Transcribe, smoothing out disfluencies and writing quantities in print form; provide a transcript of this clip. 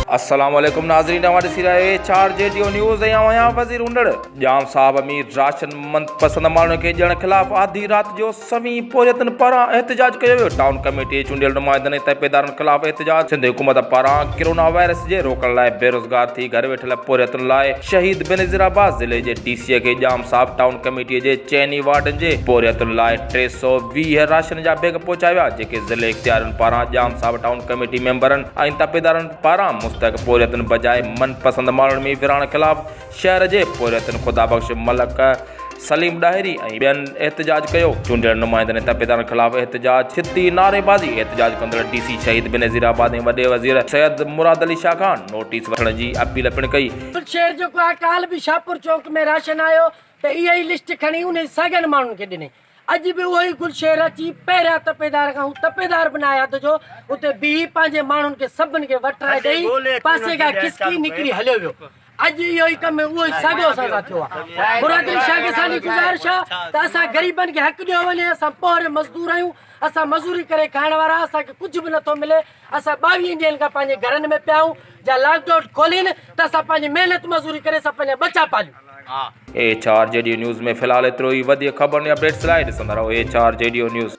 अस्सलाम वालेकुम नाज़रीन, हमारे सिराए 4 JDO न्यूज़ ऐं आहियां वज़ीर उंडड़। जाम साहब अमीर राशन मनपसंद माण्हुनि खे ॾियण ख़िलाफ़ आधी राति जो सभी पोरियतनि पारां एहतजाज कयो वियो। टाउन कमेटी चूंडियल नुमाइंदनि ऐं तपेदारनि ख़िलाफ़ एहतजाज। सिंध हुकूमत पारां कोरोना वायरस जे रोकण लाइ बेरोज़गार थी घर वेठल पोरियतनि लाइ शहीद बेनज़ीराबाद ज़िले जे DCA खे जाम साहब टाउन कमेटीअ जे चइनी वार्डनि जे पोरियतनि लाइ 320 राशन जा बैग पहुचाया विया, जेके ज़िले इख़्तियारनि पारां जाम साहब टाउन कमेटी मेंबरनि ऐं तपेदारनि पारां मुस्तक़ पोरियतनि बजाए मनपसंद माण्हुनि में विरहाइण ख़िलाफ़ शहर जे पोरियतनि ख़ुदाबख़्श मलक सलीम ॾाहिरी ऐं ॿियनि एहतजाज कयो। चूंडियल नुमाइंदनि ऐं तपेदारनि ख़िलाफ़ एहतजाज, छिती नारेबाज़ी। एहतजाज कंदड़ DC शहीद बेनज़ीराबाद ऐं वॾे वज़ीर सैयद मुराद अली शाह खान नोटिस वठण जी अपील पिणु कई। शहर जेको आहे काल बि शाहपुर चौक में राशन आयो त इहा ई लिस्ट खणी उन साॻियनि माण्हुनि खे ॾिने। अॼु बि उहो ई गुलशहर अची पहिरियां तपेदार खां तपेदार बि न आया त जो उते बीह पंहिंजे माण्हुनि खे सभिनि खे वटाए ॾेई पासे खां खिसकी निकिरी हलियो वियो। अॼु इहो ई कमु उहो ई साॻियो असां सां थियो आहे। मुराद अली शाह खे असांजी गुज़ारिश आहे त असां ग़रीबनि खे हक़ ॾियो वञे। असां पोहरे मज़दूर आहियूं, असां मज़ूरी करे खाइण वारा, असांखे कुझु बि नथो मिले। असां 22 ॾींहंनि खां पंहिंजे घरनि में पिया आहियूं। जा लॉकडाउन खोलीनि त असां पंहिंजी महिनत मज़ूरी करे असां पंहिंजा बचा पालियूं। A4 JDO न्यूज़ में फ़िलहाल एतिरो ई। वधीक ख़बरुनि या अपडेट्स लाइ ॾिसंदा रहो A4 JDO न्यूज़।